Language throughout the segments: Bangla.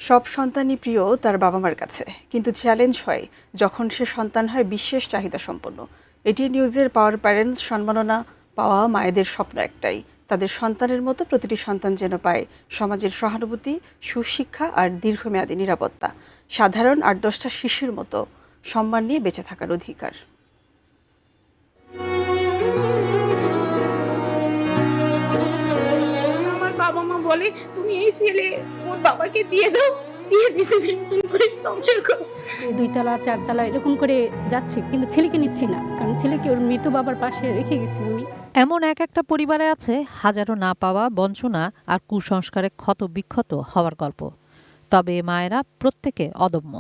সব সন্তানই প্রিয় তার বাবা মার কাছে, কিন্তু চ্যালেঞ্জ হয় যখন সে সন্তান হয় বিশেষ চাহিদা সম্পন্ন। এটি নিউজের পাওয়ার প্যারেন্টস সম্মাননা পাওয়া মায়েদের স্বপ্ন একটাই, তাদের সন্তানের মতো প্রতিটি সন্তান যেন পায় সমাজের সহানুভূতি, সুশিক্ষা আর দীর্ঘমেয়াদী নিরাপত্তা, সাধারণ ৮-১০টা শিশুর মতো সম্মান নিয়ে বেঁচে থাকার অধিকার। আমার বাবা মা বলে তুমি এই ছেলে ওর বাবাকে দিয়ে দাও, দিয়ে দিছে নতুন করে সংসার করো। ২ তলা ৪ তলা এরকম করে যাচ্ছি, কিন্তু ছেলেকে নিচ্ছি না, কারণ ছেলেকে ওর মৃত বাবার পাশে রেখে গেছি আমি। এমন একটা পরিবারে আছে হাজারো না পাওয়া, বঞ্চনা আর কুসংস্কারে ক্ষত বিক্ষত হওয়ার গল্প। তবে মায়েরা প্রত্যেকে অদম্য,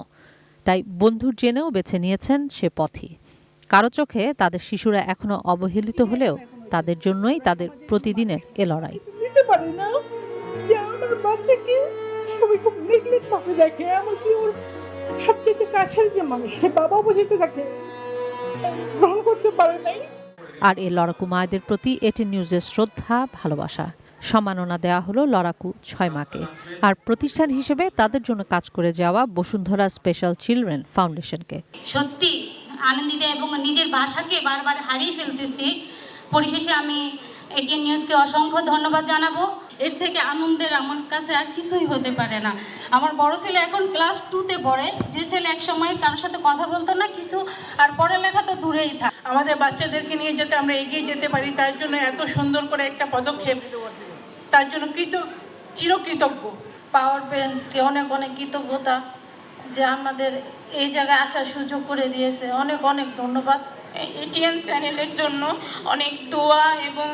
তাই বন্ধুর জেনেও বেছে নিয়েছেন সে পথই। কারো চোখে তাদের শিশুরা এখনো অবহেলিত হলেও তাদের জন্যই তাদের প্রতিদিনের এ লড়াই। বুঝতে পারি না যে আমার বাচ্চাকে সবাই খুব নেগলেক্ট ভাবে দেখে, আমার কি ওর সবচেয়ে কাছের যে মানুষ সে বাবা বুঝে তো তাকে গ্রহণ করতে পারে নাই। আর এই লড়াকু মায়েদের প্রতি এটিএন নিউজের শ্রদ্ধা, ভালোবাসা। সম্মাননা দেওয়া হলো লড়াকু ৬ মাকে। আর প্রতিষ্ঠান হিসেবে তাদের জন্য কাজ করে যাওয়া বসুন্ধরা স্পেশাল চিলড্রেন ফাউন্ডেশনকে। সত্যি আনন্দিত এবং নিজের ভাষাকে বারবার হারিয়ে ফেলতেছি। পরিশেষে আমি এটিএন নিউজকে অসংখ্য ধন্যবাদ জানাবো। এর থেকে আনন্দের আমার কাছে আর কিছুই হতে পারে না। আমার বড় ছেলে এখন ক্লাস 2-তে পড়ে, যে ছেলে এক সময় কারোর সাথে কথা বলতো না কিছু, আর পড়ালেখা তো দূরেই থাক। আমাদের বাচ্চাদেরকে নিয়ে যাতে আমরা এগিয়ে যেতে পারি তার জন্য এত সুন্দর করে একটা পদক্ষেপ, তার জন্য চিরকৃতজ্ঞ। পাওয়ার প্যারেন্টসকে অনেক অনেক কৃতজ্ঞতা যে আমাদের এই জায়গায় আসার সুযোগ করে দিয়েছে। অনেক অনেক ধন্যবাদ। এটিএন চ্যানেলের জন্য অনেক দোয়া এবং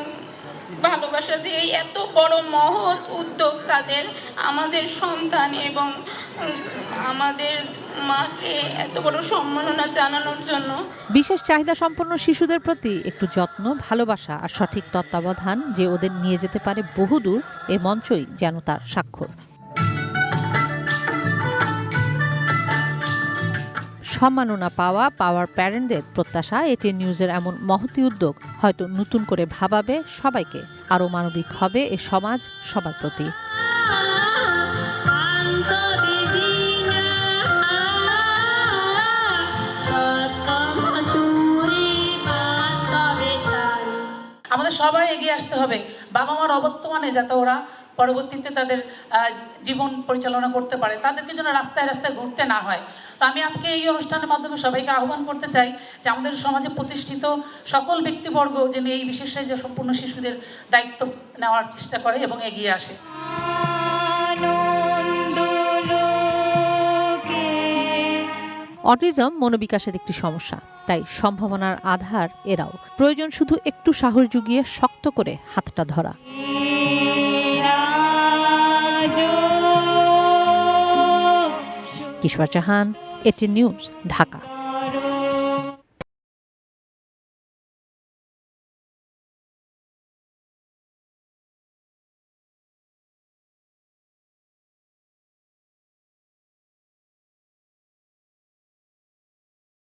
ভালোবাসা যে এই এত বড় মহৎ উদ্যোগ তাদের, আমাদের সন্তান এবং আমাদের মাকে এত বড় সম্মাননা জানানোর জন্য। বিশেষ চাহিদা সম্পন্ন শিশুদের প্রতি একটু যত্ন, ভালোবাসা আর সঠিক তত্ত্বাবধান যে ওদের নিয়ে যেতে পারে বহুদূর, এ মঞ্চই যেন তার স্বাক্ষর। সম্মাননা পাওয়া পাওয়ার প্যারেন্টদের প্রত্যাশা এটিএন নিউজের এমন মহতী উদ্যোগ হয়তো নতুন করে ভাবাবে সবাইকে, আরও মানবিক হবে এ সমাজ সবার প্রতি। আমাদের সবাই এগিয়ে আসতে হবে বাবা মার অবর্তমানে, যাতে ওরা পরবর্তীতে তাদের জীবন পরিচালনা করতে পারে, তাদেরকে যেন রাস্তায় রাস্তায় ঘুরতে না হয়। তো আমি আজকে এই অনুষ্ঠানের মাধ্যমে সবাইকে আহ্বান করতে চাই যে আমাদের সমাজে প্রতিষ্ঠিত সকল ব্যক্তিবর্গ যেন এই বিশেষ চাহিদা সম্পন্ন শিশুদের দায়িত্ব নেওয়ার চেষ্টা করে এবং এগিয়ে আসে। অটিজম মনোবিকাশের একটি সমস্যা, তাই সম্ভাবনার আধার এরাও। প্রয়োজন শুধু একটু সাহস জুগিয়ে শক্ত করে হাতটা ধরা। কিশোর জাহান, এটিএন নিউজ, ঢাকা।